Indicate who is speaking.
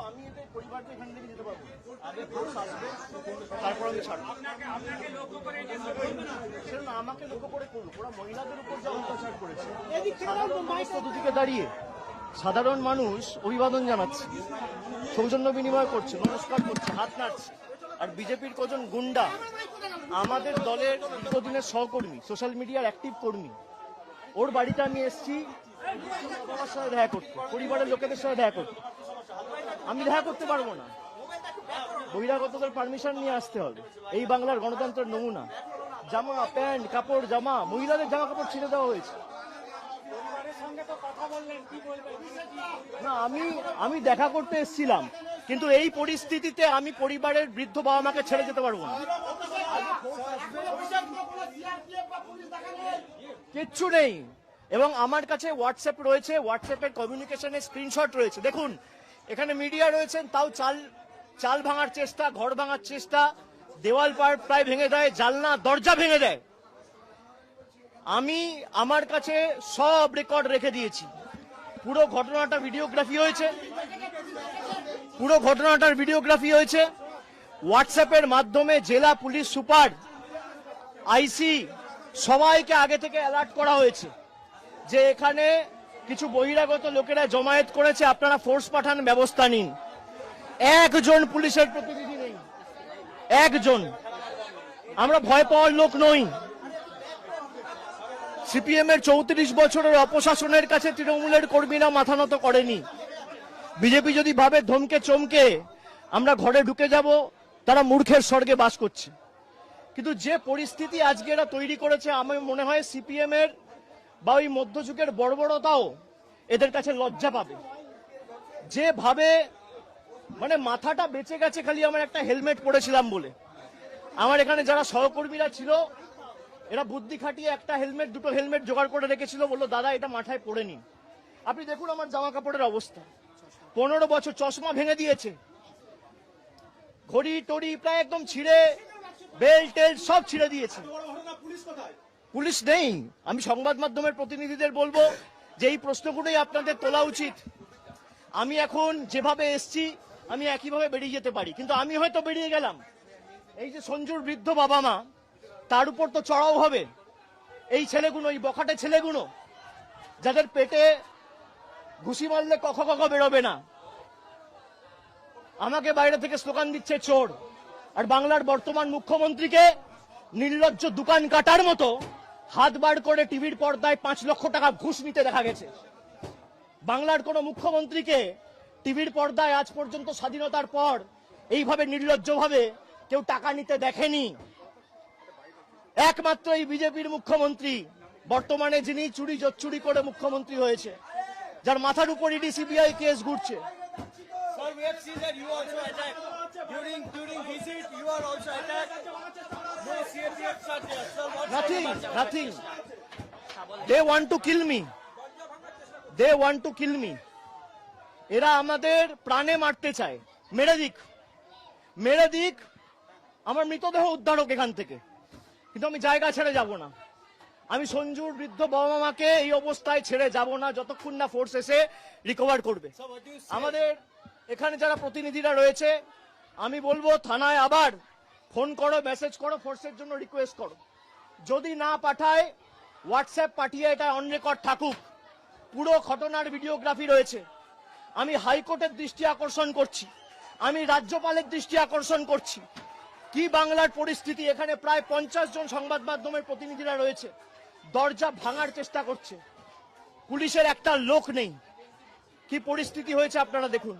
Speaker 1: আমি এদের পরিবারকে এখান থেকে যেতে পারবো, আগে ফোর্স আসবে, তারপর আমি ছাড়বো। সেটা আমাকে লক্ষ্য করে করলো, ওরা মহিলাদের উপর যে অত্যাচার করেছে, সাধারণ মানুষ তো দুদিকে দাঁড়িয়ে, সাধারণ মানুষ অভিবাদন জানাচ্ছে, সৌজন্য বিনিময় করছে, নমস্কার করছে, হাত নাড়ছে। আর বিজেপির কজন গুন্ডা আমাদের দলের দীর্ঘদিনের সহকর্মী, সোশ্যাল মিডিয়ার অ্যাক্টিভ কর্মী, ওর বাড়িতে আমি এসেছি বাবার সাথে দেখা করতে, পরিবারের লোকেদের সাথে দেখা করতে। আমি দেখা করতে পারবো না, বহিরাগতদের পারমিশন নিয়ে আসতে হবে। এই বাংলার গণতন্ত্রের নমুনা, জামা প্যান্ট কাপড় জামা, মহিলাদের জামা কাপড় ছিঁড়ে দেওয়া হয়েছে। না, আমি দেখা করতে এসেছিলাম, কিন্তু এই পরিস্থিতিতে আমি পরিবারের বৃদ্ধ বাবা মাকে ছেড়ে যেতে পারবো না। কিচ্ছু নেই, এবং আমার কাছে হোয়াটসঅ্যাপ রয়েছে, হোয়াটসঅ্যাপের কমিউনিকেশনের স্ক্রিনশট রয়েছে। দেখুন, এখানে মিডিয়া রয়েছেন, তাও চাল ভাঙার চেষ্টা, ঘর ভাঙার চেষ্টা, দেওয়াল প্রায় ভেঙে দেয়, জানলা দরজা ভেঙে দেয়। আমি আমার কাছে সব রেকর্ড রেখে দিয়েছি। পুরো ঘটনাটা ভিডিওগ্রাফি হয়েছে, হোয়াটসঅ্যাপের মাধ্যমে জেলা পুলিশ সুপার, আইসি সবাইকে আগে থেকে অ্যালার্ট করা হয়েছে যে এখানে কিছু বহিরাগত লোকেরা জমায়েত করেছে, আপনারা ফোর্স পাঠান, ব্যবস্থা নিন। একজন পুলিশের প্রতিনিধি নেই, একজন। আমরা ভয় পাওয়ার লোক নই। সিপিএম এর 34 বছরের অপশাসনের কাছে তৃণমূলের কর্মীরা মাথা নত করেনি। বিজেপি যদি ভাবে ধমকে চমকে আমরা ঘরে ঢুকে যাব, তারা মূর্খের স্বর্গে বাস করছে। কিন্তু যে পরিস্থিতি আজকে এরা তৈরি করেছে, আমার মনে হয় সিপিএম এর বা ওই মধ্যযুগের বর্বরতাও এদের কাছে লজ্জা পাবে। যেভাবে মানে মাথাটা বেঁচে গেছে খালি আমার একটা হেলমেট পরেছিলাম বলে। আমার এখানে যারা সহকর্মীরা ছিল, এরা বুদ্ধি খাটিয়ে একটা হেলমেট, দুটো হেলমেট জোগাড় করে রেখেছিল, বললো দাদা এটা মাথায় পরে নিন। আপনি দেখুন আমার জামা কাপড়ের অবস্থা, 15 বছর, চশমা ভেঙে দিয়েছে, ঘড়ি টড়ি প্রায় একদম ছিঁড়ে, বেল্ট টেল্ট সব ছিঁড়ে দিয়েছে। পুলিশ নেই। আমি সংবাদ মাধ্যমের প্রতিনিধিদের বলবো যে এই প্রশ্নগুলোই আপনাদের তোলা উচিত। আমি এখন যেভাবে এসছি আমি একইভাবে বেরিয়ে যেতে পারি, কিন্তু আমি হয়তো বেরিয়ে গেলাম, এই যে সঞ্জুর বৃদ্ধ বাবা মা, তার উপর তো চড়াও হবে এই ছেলেগুলো, এই বখাটে ছেলেগুলো, যাদের পেটে ঘুষি মারলে কক বেরোবে না। আমাকে বাইরে থেকে স্লোগান দিচ্ছে চোর, আর বাংলার বর্তমান মুখ্যমন্ত্রীকে নির্লজ্জ দোকান কাটার মতো হাত বার করে টিভির পর্দায় 5 লক্ষ টাকা ঘুষ নিতে দেখা গেছে। বাংলার কোন মুখ্যমন্ত্রীকে টিভির পর্দায় আজ পর্যন্ত স্বাধীনতার পর এইভাবে নির্লজ্জভাবে কেউ টাকা নিতে দেখেনি। একমাত্র এই বিজেপির মুখ্যমন্ত্রী বর্তমানে, যিনি চুরি করে মুখ্যমন্ত্রী হয়েছে, যার মাথার উপর ইডি সিবিআই কেস ঘুরছে।
Speaker 2: Sir, we have seen that you also attacked. During visit, you are also attacked. No CAPF shot there. Sir, what's
Speaker 1: Nothing. They want to kill me. এরা আমাদের প্রাণে মারতে চায়। মেরে দিক, আমার মৃতদেহ উদ্ধার হোক এখান থেকে, কিন্তু আমি জায়গা ছেড়ে যাব না। আমি সঞ্জুর বৃদ্ধ বাবা মাকে এই অবস্থায় ছেড়ে যাব না যতক্ষণ না ফোর্স এসে রিকভার করবে। আমাদের এখানে যারা প্রতিনিধিরা রয়েছে, আমি বলবো থানায় আবার ফোন করো, মেসেজ করো, ফোর্সের জন্য রিকোয়েস্ট করো। যদি না পাঠায় হোয়াটসঅ্যাপ পাঠিয়ে এটা অন রেকর্ড থাকুক। পুরো ঘটনার ভিডিওগ্রাফি রয়েছে। আমি হাইকোর্টের দৃষ্টি আকর্ষণ করছি, আমি রাজ্যপালের দৃষ্টি আকর্ষণ করছি। কি বাংলার পরিস্থিতি, এখানে প্রায় 50 জন সংবাদ মাধ্যমের প্রতিনিধিরা রয়েছে, দরজা ভাঙার চেষ্টা করছে, পুলিশের একটা লোক নেই। কি পরিস্থিতি হয়েছে আপনারা দেখুন।